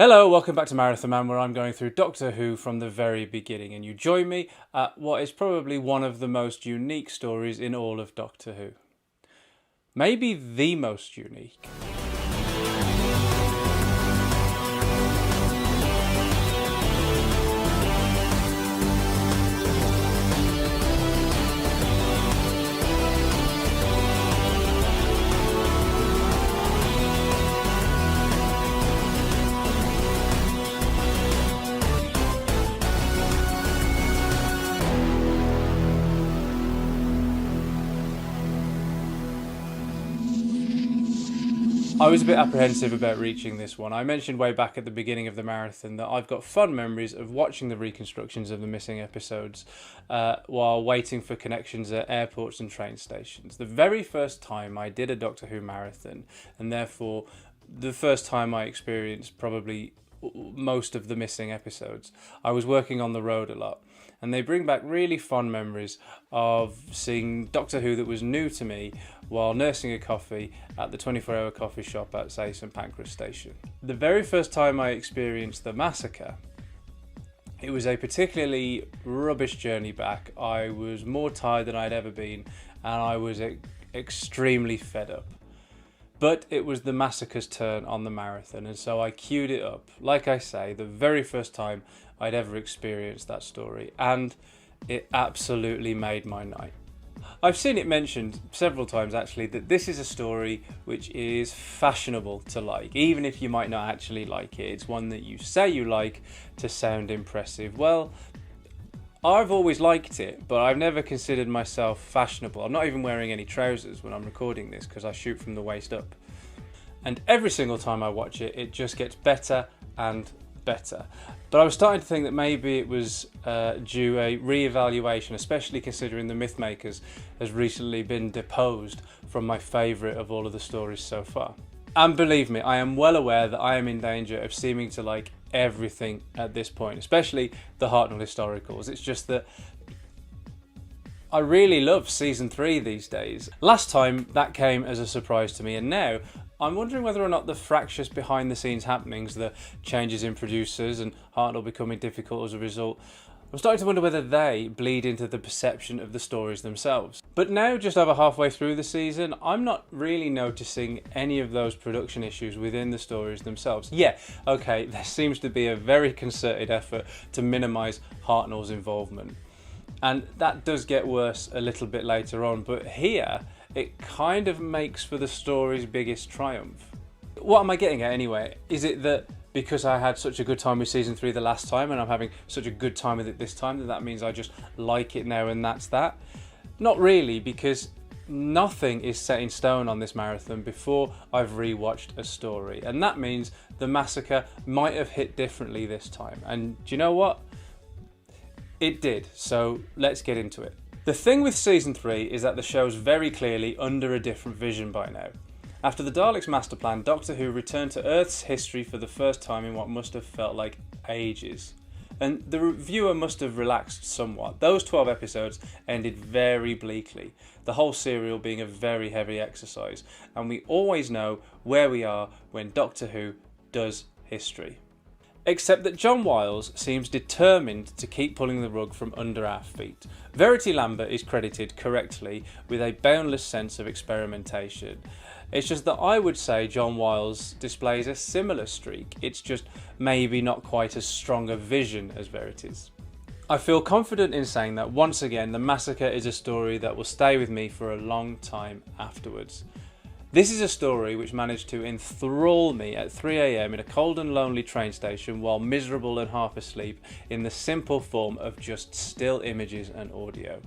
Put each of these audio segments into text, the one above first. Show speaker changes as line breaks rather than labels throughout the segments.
Hello, welcome back to Marathon Man, where I'm going through Doctor Who from the very beginning, and you join me at what is probably one of the most unique stories in all of Doctor Who. Maybe the most unique. I was a bit apprehensive about reaching this one. I mentioned way back at the beginning of the marathon that I've got fond memories of watching the reconstructions of the missing episodes while waiting for connections at airports and train stations. The very first time I did a Doctor Who marathon, and therefore the first time I experienced probably most of the missing episodes, I was working on the road a lot. And they bring back really fond memories of seeing Doctor Who that was new to me while nursing a coffee at the 24-hour coffee shop at, say, St Pancras Station. The very first time I experienced the Massacre, it was a particularly rubbish journey back. I was more tired than I'd ever been, and I was extremely fed up. But it was the Massacre's turn on the marathon, and so I queued it up. Like I say, the very first time I'd ever experienced that story, and it absolutely made my night. I've seen it mentioned several times actually that this is a story which is fashionable to like, even if you might not actually like it. It's one that you say you like to sound impressive. Well, I've always liked it, but I've never considered myself fashionable. I'm not even wearing any trousers when I'm recording this because I shoot from the waist up. And every single time I watch it, it just gets better and better. But I was starting to think that maybe it was due a re-evaluation, especially considering the Mythmakers has recently been deposed from my favourite of all of the stories so far. And believe me, I am well aware that I am in danger of seeming to like everything at this point, especially the Hartnell historicals. It's just that I really love season 3 these days. Last time that came as a surprise to me, and now I'm wondering whether or not the fractious behind the scenes happenings, the changes in producers and Hartnell becoming difficult as a result, I'm starting to wonder whether they bleed into the perception of the stories themselves. But now, just over halfway through the season, I'm not really noticing any of those production issues within the stories themselves. Yeah, okay, there seems to be a very concerted effort to minimise Hartnell's involvement. And that does get worse a little bit later on, but here it kind of makes for the story's biggest triumph. What am I getting at anyway? Is it that because I had such a good time with season 3 the last time and I'm having such a good time with it this time that means I just like it now and that's that? Not really, because nothing is set in stone on this marathon before I've rewatched a story, and that means the Massacre might have hit differently this time. And do you know what? It did, so let's get into it. The thing with season 3 is that the show's very clearly under a different vision by now. After the Daleks' master plan, Doctor Who returned to Earth's history for the first time in what must have felt like ages. And the viewer must have relaxed somewhat. Those 12 episodes ended very bleakly, the whole serial being a very heavy exercise, and we always know where we are when Doctor Who does history. Except that John Wiles seems determined to keep pulling the rug from under our feet. Verity Lambert is credited correctly with a boundless sense of experimentation. It's just that I would say John Wiles displays a similar streak. It's just maybe not quite as strong a vision as Verity's. I feel confident in saying that once again, The Massacre is a story that will stay with me for a long time afterwards. This is a story which managed to enthrall me at 3 AM in a cold and lonely train station while miserable and half asleep in the simple form of just still images and audio.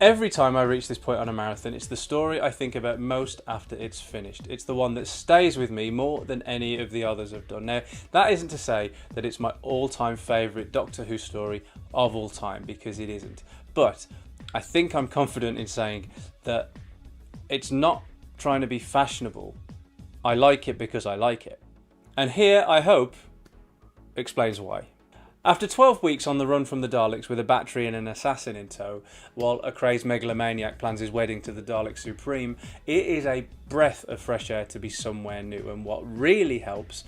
Every time I reach this point on a marathon, it's the story I think about most after it's finished. It's the one that stays with me more than any of the others have done. Now, that isn't to say that it's my all-time favourite Doctor Who story of all time, because it isn't. But I think I'm confident in saying that it's not trying to be fashionable. I like it because I like it. And here, I hope, explains why. After 12 weeks on the run from the Daleks with a battery and an assassin in tow, while a crazed megalomaniac plans his wedding to the Dalek Supreme, it is a breath of fresh air to be somewhere new, and what really helps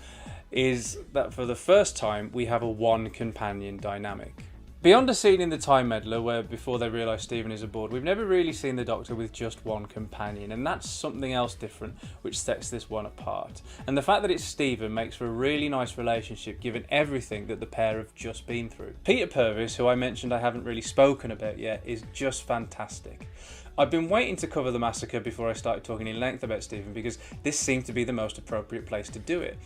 is that for the first time we have a one companion dynamic. Beyond a scene in the Time Meddler where before they realise Stephen is aboard, we've never really seen the Doctor with just one companion, and that's something else different which sets this one apart. And the fact that it's Stephen makes for a really nice relationship given everything that the pair have just been through. Peter Purvis, who I mentioned I haven't really spoken about yet, is just fantastic. I've been waiting to cover the Massacre before I started talking in length about Stephen because this seemed to be the most appropriate place to do it.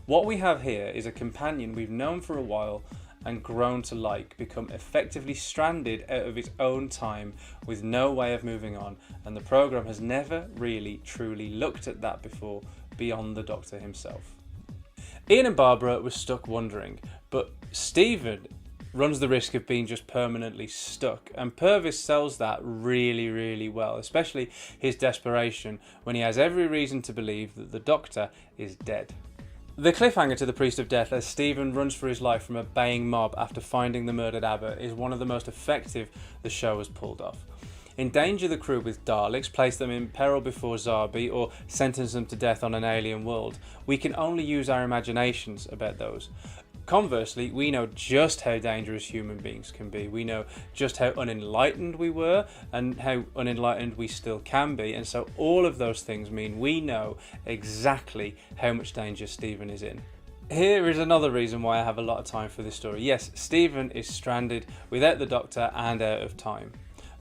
What we have here is a companion we've known for a while and grown to like, become effectively stranded out of its own time with no way of moving on, and the programme has never really truly looked at that before beyond the Doctor himself. Ian and Barbara were stuck wondering, but Stephen runs the risk of being just permanently stuck, and Purvis sells that really well, especially his desperation when he has every reason to believe that the Doctor is dead. The cliffhanger to the Priest of Death as Stephen runs for his life from a baying mob after finding the murdered Abbot is one of the most effective the show has pulled off. Endanger the crew with Daleks, place them in peril before Zarbi, or sentence them to death on an alien world. We can only use our imaginations about those. Conversely, we know just how dangerous human beings can be. We know just how unenlightened we were and how unenlightened we still can be. And so all of those things mean we know exactly how much danger Stephen is in. Here is another reason why I have a lot of time for this story. Yes, Stephen is stranded without the Doctor and out of time.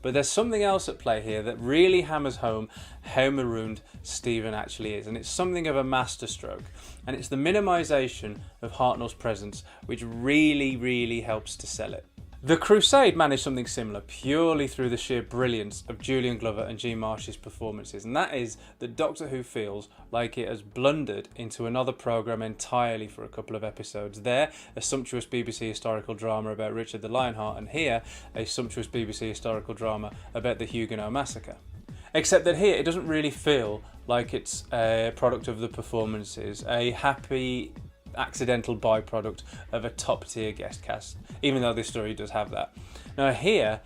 But there's something else at play here that really hammers home how marooned Stephen actually is, and it's something of a masterstroke, and it's the minimisation of Hartnell's presence which really helps to sell it. The Crusade managed something similar purely through the sheer brilliance of Julian Glover and G. Marsh's performances, and that is that Doctor Who feels like it has blundered into another programme entirely for a couple of episodes. There, a sumptuous BBC historical drama about Richard the Lionheart, and here, a sumptuous BBC historical drama about the Huguenot Massacre. Except that here, it doesn't really feel like it's a product of the performances, a happy accidental byproduct of a top tier guest cast, even though this story does have that. Now here,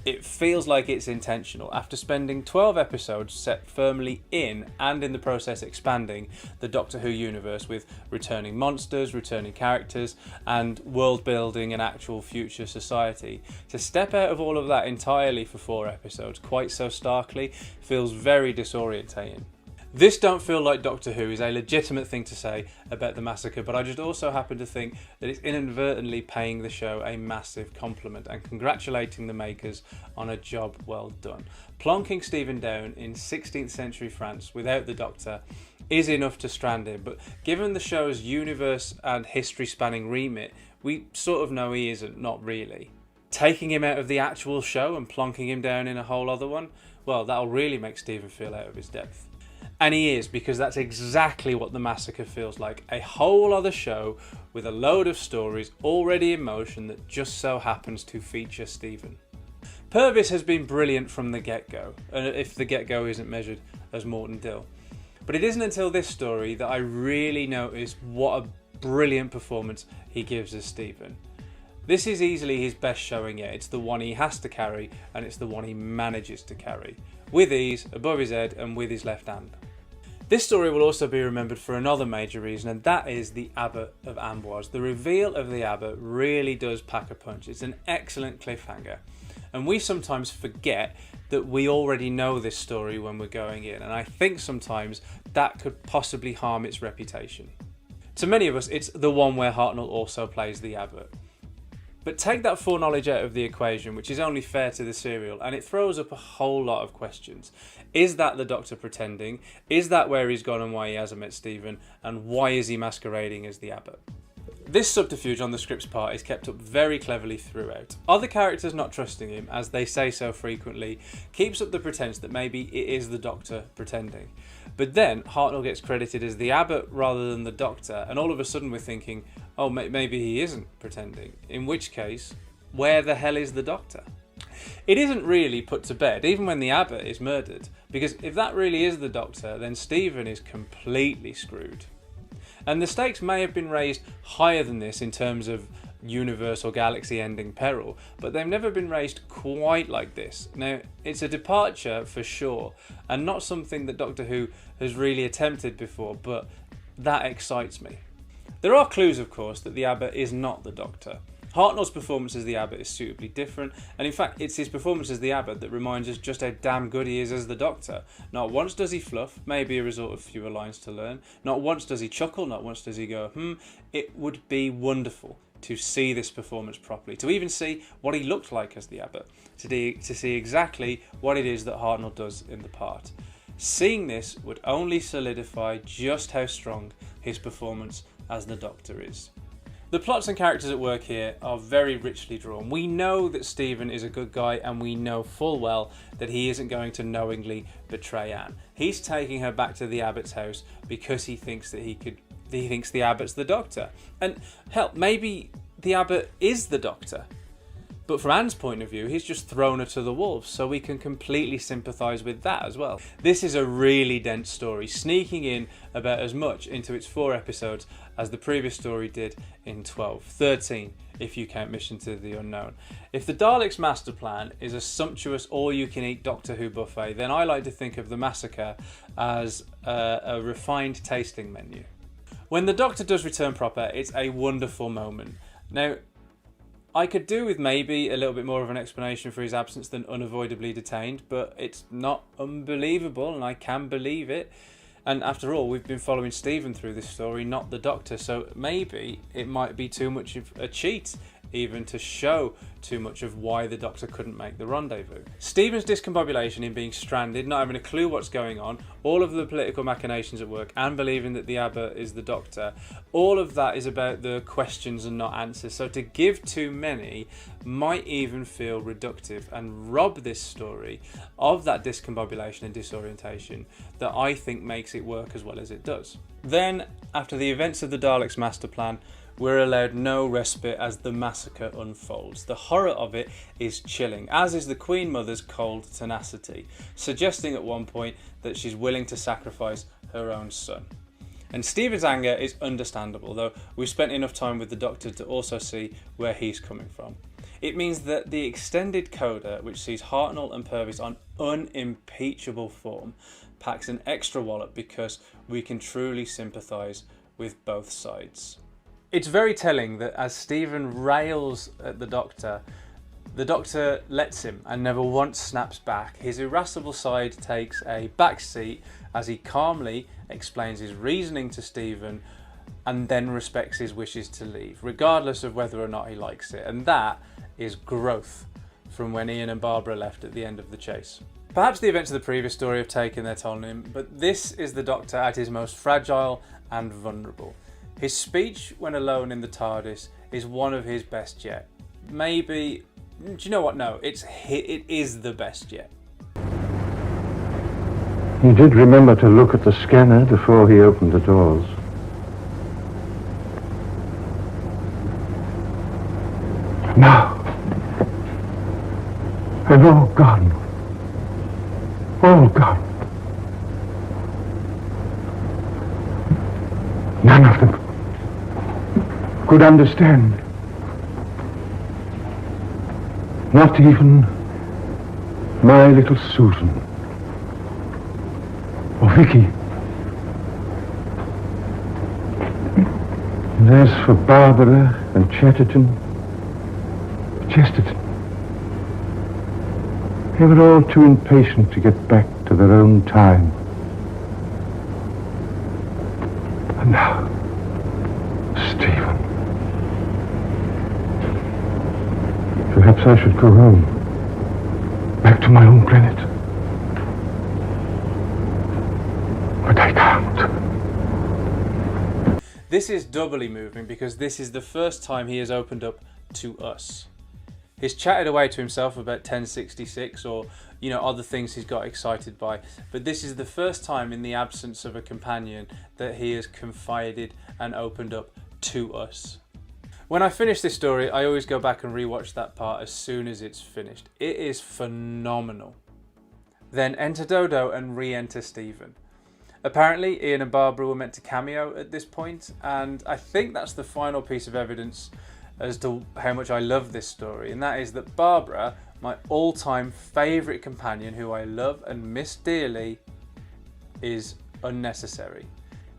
it feels like it's intentional. After spending 12 episodes set firmly in, and in the process expanding, the Doctor Who universe with returning monsters, returning characters, and world building an actual future society, to step out of all of that entirely for 4 episodes, quite so starkly, feels very disorientating. This don't feel like Doctor Who is a legitimate thing to say about the Massacre, but I just also happen to think that it's inadvertently paying the show a massive compliment and congratulating the makers on a job well done. Plonking Stephen down in 16th century France without the Doctor is enough to strand him, but given the show's universe and history spanning remit, we sort of know he isn't, not really. Taking him out of the actual show and plonking him down in a whole other one, well, that'll really make Stephen feel out of his depth. And he is, because that's exactly what the Massacre feels like. A whole other show with a load of stories already in motion that just so happens to feature Stephen. Purvis has been brilliant from the get-go, and if the get-go isn't measured as Morton Dill. But it isn't until this story that I really notice what a brilliant performance he gives as Stephen. This is easily his best showing yet. It's the one he has to carry, and it's the one he manages to carry. With ease, above his head, and with his left hand. This story will also be remembered for another major reason, and that is the Abbot of Amboise. The reveal of the Abbot really does pack a punch. It's an excellent cliffhanger. And we sometimes forget that we already know this story when we're going in, and I think sometimes that could possibly harm its reputation. To many of us, it's the one where Hartnell also plays the Abbot. But take that foreknowledge out of the equation, which is only fair to the serial, and it throws up a whole lot of questions. Is that the Doctor pretending? Is that where he's gone and why he hasn't met Stephen? And why is he masquerading as the Abbot? This subterfuge on the script's part is kept up very cleverly throughout. Other characters not trusting him, as they say so frequently, keeps up the pretense that maybe it is the Doctor pretending. But then Hartnell gets credited as the Abbot rather than the Doctor, and all of a sudden we're thinking, oh, maybe he isn't pretending. In which case, where the hell is the Doctor? It isn't really put to bed, even when the Abbot is murdered, because if that really is the Doctor, then Stephen is completely screwed. And the stakes may have been raised higher than this in terms of universe or galaxy ending peril, but they've never been raised quite like this. Now, it's a departure for sure, and not something that Doctor Who has really attempted before, but that excites me. There are clues, of course, that the Abbot is not the Doctor. Hartnell's performance as the Abbot is suitably different, and in fact it's his performance as the Abbot that reminds us just how damn good he is as the Doctor. Not once does he fluff, maybe a result of fewer lines to learn. Not once does he chuckle, not once does he go, It would be wonderful to see this performance properly, to even see what he looked like as the Abbot, to see exactly what it is that Hartnell does in the part. Seeing this would only solidify just how strong his performance as the Doctor is. The plots and characters at work here are very richly drawn. We know that Stephen is a good guy, and we know full well that he isn't going to knowingly betray Anne. He's taking her back to the Abbot's house because he thinks that he thinks the Abbot's the Doctor. And hell, maybe the Abbot is the Doctor. But from Anne's point of view, he's just thrown her to the wolves, so we can completely sympathise with that as well. This is a really dense story, sneaking in about as much into its 4 episodes as the previous story did in 12, 13 if you count Mission to the Unknown. If the Daleks' master plan is a sumptuous all-you-can-eat Doctor Who buffet, then I like to think of the Massacre as a refined tasting menu. When the Doctor does return proper, it's a wonderful moment. Now, I could do with maybe a little bit more of an explanation for his absence than unavoidably detained, but it's not unbelievable and I can believe it. And after all, we've been following Stephen through this story, not the Doctor, so maybe it might be too much of a cheat even to show too much of why the Doctor couldn't make the rendezvous. Stephen's discombobulation in being stranded, not having a clue what's going on, all of the political machinations at work, and believing that the Abbot is the Doctor, all of that is about the questions and not answers. So to give too many might even feel reductive and rob this story of that discombobulation and disorientation that I think makes it work as well as it does. Then, after the events of the Daleks' master plan, we're allowed no respite as the massacre unfolds. The horror of it is chilling, as is the Queen Mother's cold tenacity, suggesting at one point that she's willing to sacrifice her own son. And Stephen's anger is understandable, though we've spent enough time with the Doctor to also see where he's coming from. It means that the extended coda, which sees Hartnell and Purvis on unimpeachable form, packs an extra wallop because we can truly sympathise with both sides. It's very telling that as Stephen rails at the Doctor lets him and never once snaps back. His irascible side takes a back seat as he calmly explains his reasoning to Stephen and then respects his wishes to leave, regardless of whether or not he likes it. And that is growth from when Ian and Barbara left at the end of the chase. Perhaps the events of the previous story have taken their toll on him, but this is the Doctor at his most fragile and vulnerable. His speech when alone in the TARDIS is one of his best yet. Maybe, do you know what? No, it is the best yet.
He did remember to look at the scanner before he opened the doors. Now, and all gone. All gone. None of them could understand. Not even my little Susan or Vicky. And as for Barbara and Chesterton, they were all too impatient to get back to their own time. And now, Stephen. Perhaps I should go home, back to my own planet. But I can't.
This is doubly moving because this is the first time he has opened up to us. He's chatted away to himself about 1066 or, other things he's got excited by. But this is the first time in the absence of a companion that he has confided and opened up to us. When I finish this story, I always go back and rewatch that part as soon as it's finished. It is phenomenal. Then enter Dodo and re-enter Stephen. Apparently, Ian and Barbara were meant to cameo at this point, and I think that's the final piece of evidence as to how much I love this story, and that is that Barbara, my all-time favourite companion who I love and miss dearly, is unnecessary.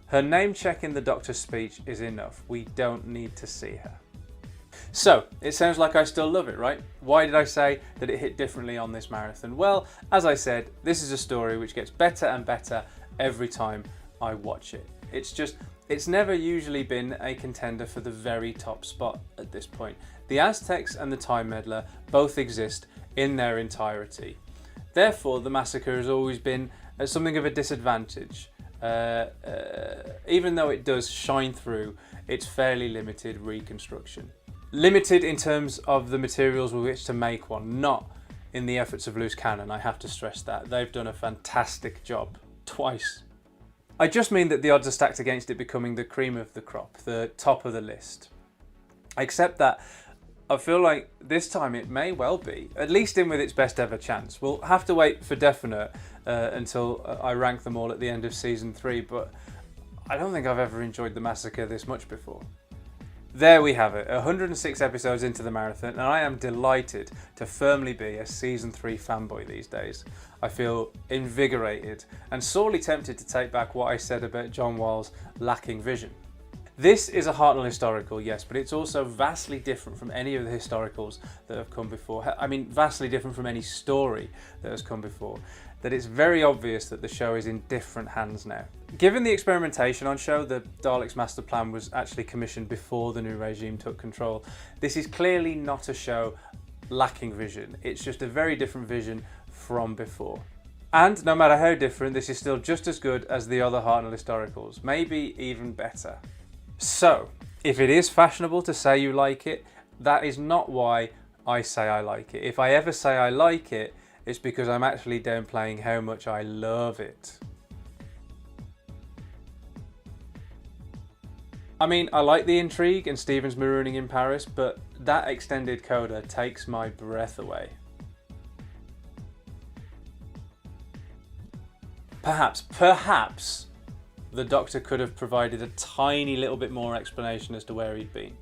Her name check in the Doctor's speech is enough. We don't need to see her. So, it sounds like I still love it, right? Why did I say that it hit differently on this marathon? Well, as I said, this is a story which gets better and better every time I watch it. It's never usually been a contender for the very top spot at this point. The Aztecs and the Time Meddler both exist in their entirety. Therefore, the Massacre has always been something of a disadvantage. Even though it does shine through its fairly limited reconstruction. Limited in terms of the materials with which to make one, not in the efforts of loose cannon, I have to stress that. They've done a fantastic job, twice. I just mean that the odds are stacked against it becoming the cream of the crop, the top of the list. Except that I feel like this time it may well be, at least in with its best ever chance. We'll have to wait for definite until I rank them all at the end of season 3, but I don't think I've ever enjoyed the Massacre this much before. There we have it, 106 episodes into the marathon, and I am delighted to firmly be a season 3 fanboy these days. I feel invigorated and sorely tempted to take back what I said about John Wall's lacking vision. This is a Hartnell historical, yes, but it's also vastly different from any of the historicals that have come before. I mean, vastly different from any story that has come before. That it's very obvious that the show is in different hands now. Given the experimentation on show, the Daleks' master plan was actually commissioned before the new regime took control. This is clearly not a show lacking vision. It's just a very different vision from before. And no matter how different, this is still just as good as the other Hartnell historicals, maybe even better. So, if it is fashionable to say you like it, that is not why I say I like it. If I ever say I like it, it's because I'm actually downplaying how much I love it. I mean, I like the intrigue and Stephen's marooning in Paris, but that extended coda takes my breath away. Perhaps the Doctor could have provided a tiny little bit more explanation as to where he'd been.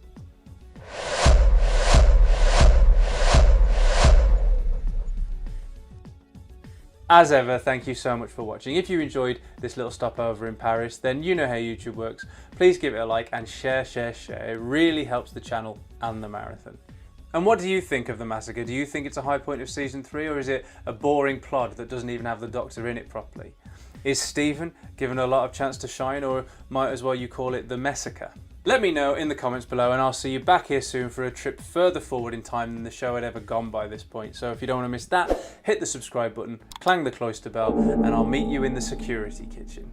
As ever, thank you so much for watching. If you enjoyed this little stopover in Paris, then you know how YouTube works. Please give it a like and share. It really helps the channel and the marathon. And what do you think of the Massacre? Do you think it's a high point of season 3, or is it a boring plod that doesn't even have the Doctor in it properly? Is Stephen given a lot of chance to shine, or might as well you call it the Massacre? Let me know in the comments below, and I'll see you back here soon for a trip further forward in time than the show had ever gone by this point. So if you don't want to miss that, hit the subscribe button, clang the cloister bell, and I'll meet you in the security kitchen.